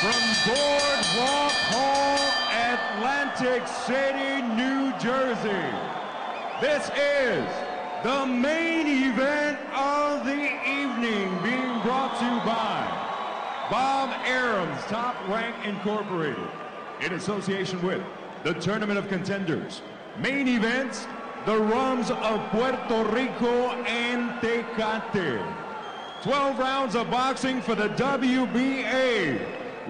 From Boardwalk Hall, Atlantic City, New Jersey, this is the main event of the evening, being brought to you by Bob Arum's Top Rank Incorporated, in association with the Tournament of Contenders. Main events, the Rums of Puerto Rico and Tecate. 12 rounds of boxing for the WBA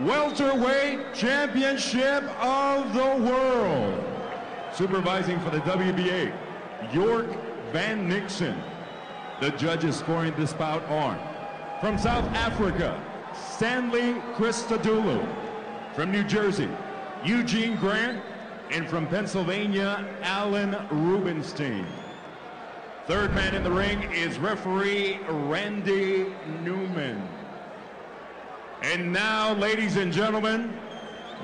Welterweight Championship of the World. Supervising for the WBA, York Van Nixon. The judges scoring this bout are from South Africa, Stanley Christodoulou. From New Jersey, Eugene Grant. And from Pennsylvania, Alan Rubenstein. Third man in the ring is referee Randy Newman. And now, ladies and gentlemen,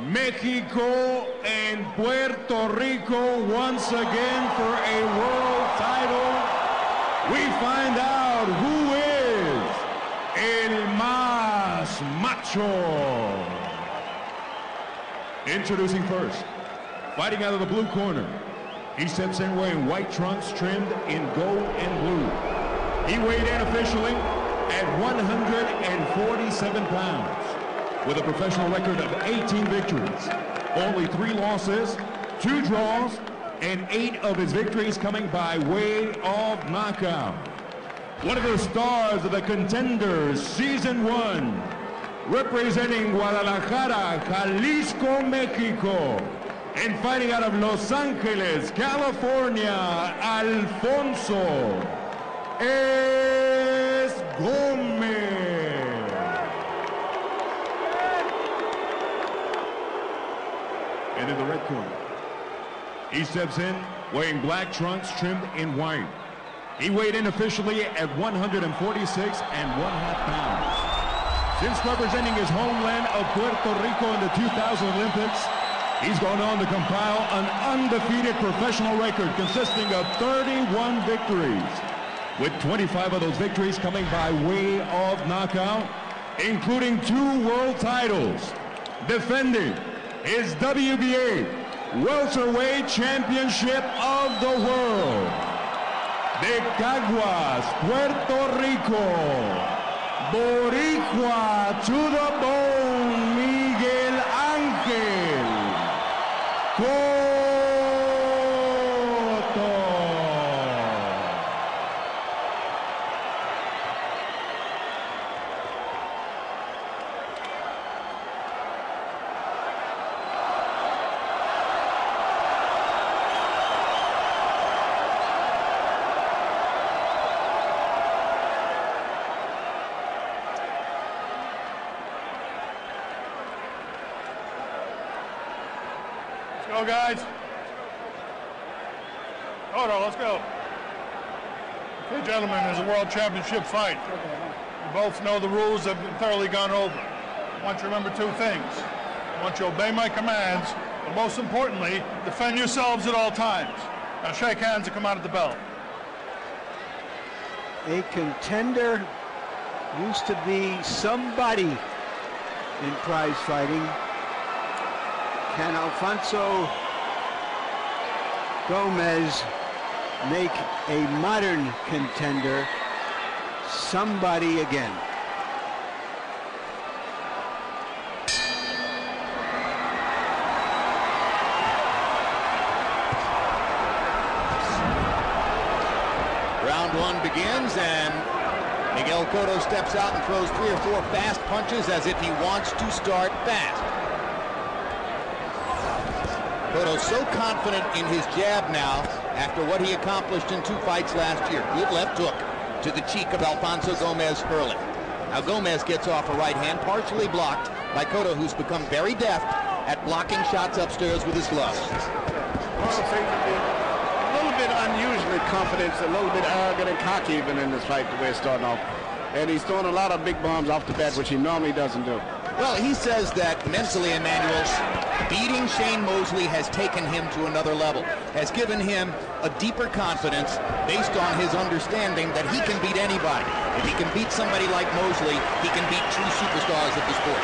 Mexico and Puerto Rico once again for a world title. We find out who is El Más Macho. Introducing first, fighting out of the blue corner, he steps in wearing white trunks trimmed in gold and blue. He weighed in officially at 147 pounds with a professional record of 18 victories, only 3 losses, 2 draws, and 8 of his victories coming by way of knockout. One of the stars of the Contenders Season 1, representing Guadalajara, Jalisco, Mexico, and fighting out of Los Angeles, California, Alfonso Gomez. And in the red corner, he steps in wearing black trunks trimmed in white. He weighed in officially at 146.5 pounds. Since representing his homeland of Puerto Rico in the 2000 Olympics, he's gone on to compile an undefeated professional record consisting of 31 victories, with 25 of those victories coming by way of knockout, including 2 world titles, defending his WBA Welterweight Championship of the World. De Caguas, Puerto Rico, Boricua to the bone, Miguel Ángel Cotto. Let's go, guys. Cotto, let's go. Okay, gentlemen, there's a world championship fight. You both know the rules have been thoroughly gone over. I want you to remember 2 things. I want you to obey my commands, but most importantly, defend yourselves at all times. Now shake hands and come out of the belt. A contender used to be somebody in prize fighting. Can Alfonso Gomez make a modern contender somebody again? Round 1 begins, and Miguel Cotto steps out and throws 3 or 4 fast punches as if he wants to start fast. Cotto's so confident in his jab now after what he accomplished in 2 fights last year. Good left hook to the cheek of Alfonso Gomez early. Now Gomez gets off a right hand, partially blocked by Cotto, who's become very deft at blocking shots upstairs with his gloves. A little bit unusually confident, a little bit arrogant and cocky even in this fight, the way it's starting off. And he's throwing a lot of big bombs off the bat, which he normally doesn't do. Well, he says that mentally, Emmanuel, beating Shane Mosley has taken him to another level, has given him a deeper confidence based on his understanding that he can beat anybody. If he can beat somebody like Mosley, he can beat true superstars of the sport.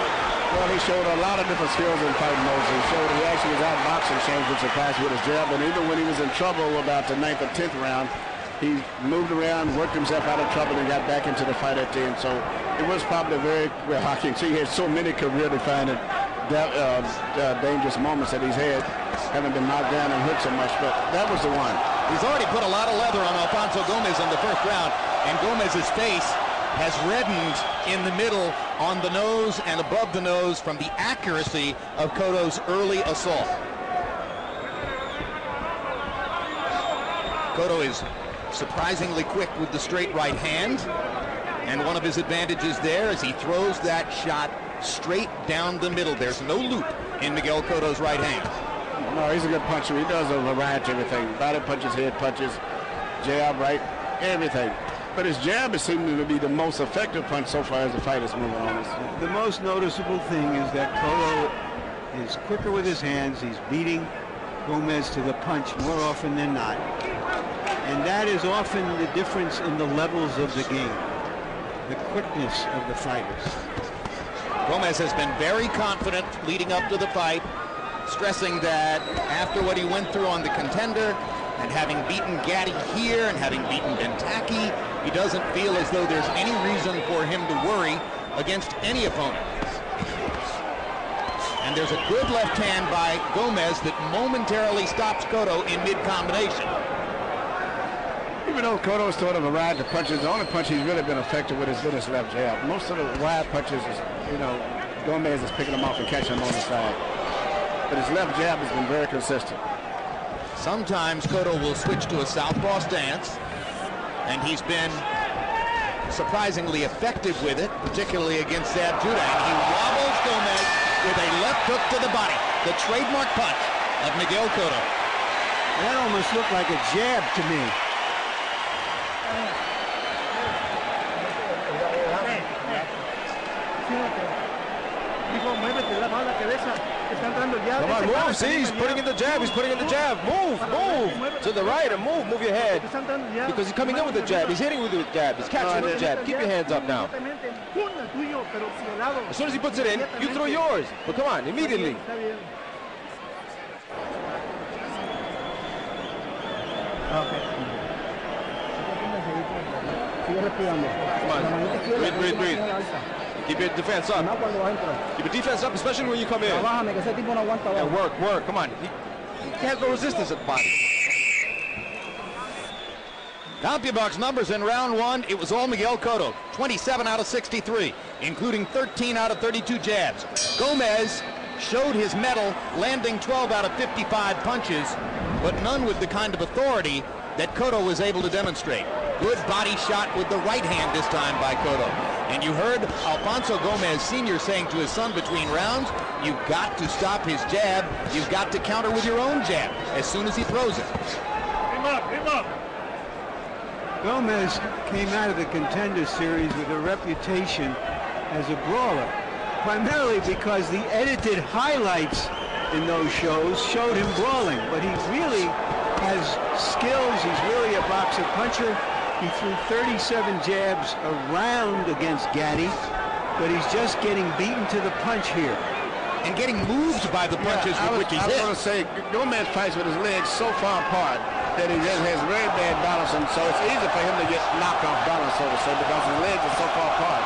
Well, he showed a lot of different skills in fighting Mosley. He showed he actually was outboxing Shane, which surprised with his jab. And even when he was in trouble about the 9th or 10th round, he moved around, worked himself out of trouble, and got back into the fight at the end. So it was probably very, well, I can see he had so many career-defining dangerous moments that he's had, haven't been knocked down and hit so much, but that was the one. He's already put a lot of leather on Alfonso Gomez in the first round, and Gomez's face has reddened in the middle, on the nose and above the nose from the accuracy of Cotto's early assault. Cotto is surprisingly quick with the straight right hand, and one of his advantages there is he throws that shot straight down the middle. There's no loop in Miguel Cotto's right hand. No, he's a good puncher. He does a variety of everything. Body punches, head punches, jab, right, everything. But his jab is seeming to be the most effective punch so far as the fight is moving on. The most noticeable thing is that Cotto is quicker with his hands. He's beating Gomez to the punch more often than not. And that is often the difference in the levels of the game, the quickness of the fighters. Gomez has been very confident leading up to the fight, stressing that after what he went through on the Contender and having beaten Gatti here and having beaten Bentaki, he doesn't feel as though there's any reason for him to worry against any opponent. And there's a good left hand by Gomez that momentarily stops Cotto in mid-combination. Even though Cotto's thrown a variety of punches, the only punch he's really been effective with has been his left jab. Most of the wide punches, Gomez is picking them off and catching them on the side. But his left jab has been very consistent. Sometimes Cotto will switch to a southpaw stance, and he's been surprisingly effective with it, particularly against Zab Judah. And he wobbles Gomez with a left hook to the body, the trademark punch of Miguel Cotto. That almost looked like a jab to me. Come on, move. See, he's putting in the jab. He's putting in the jab. Move, move to the right and move your head. Because he's coming in with the jab. He's hitting with the jab. He's catching with the jab. Keep your hands up now. As soon as he puts it in, you throw yours. But come on, immediately. Come on, breathe. Keep your defense up. Keep your defense up, especially when you come in. Yeah, work. Come on. He has no resistance at the body. CompuBox numbers in round one, it was all Miguel Cotto. 27 out of 63, including 13 out of 32 jabs. Gomez showed his mettle, landing 12 out of 55 punches, but none with the kind of authority that Cotto was able to demonstrate. Good body shot with the right hand this time by Cotto. And you heard Alfonso Gomez Sr. saying to his son between rounds, you've got to stop his jab, you've got to counter with your own jab as soon as he throws it. Him up. Gomez came out of the Contender Series with a reputation as a brawler, primarily because the edited highlights in those shows showed him brawling, but he really has skills. He's really a boxer puncher. He threw 37 jabs around against Gatti, but he's just getting beaten to the punch here. And getting moved by the punches with which he's hit. I was going to say, Gomez fights with his legs so far apart that he just has very bad balance, and so it's easy for him to get knocked off balance, so to say, because his legs are so far apart.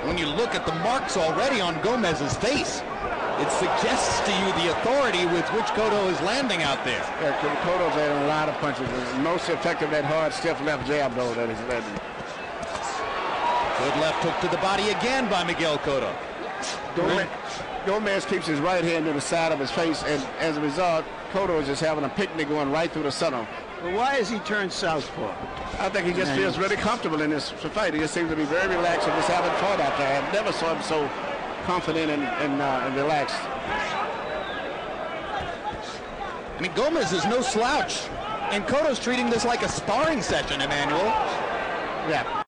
When you look at the marks already on Gomez's face, it suggests to you the authority with which Cotto is landing out there. Yeah, Cotto's landing a lot of punches. Most effective that hard, stiff left jab, though, that he's landing. Good left hook to the body again by Miguel Cotto. Gomez keeps his right hand to the side of his face, and as a result, Cotto is just having a picnic going right through the center. But why has he turned southpaw? I think he just feels really comfortable in this fight. He just seems to be very relaxed and just having fun out there. I never saw him so confident and relaxed. I mean, Gomez is no slouch. And Cotto's treating this like a sparring session, Emmanuel. Yeah.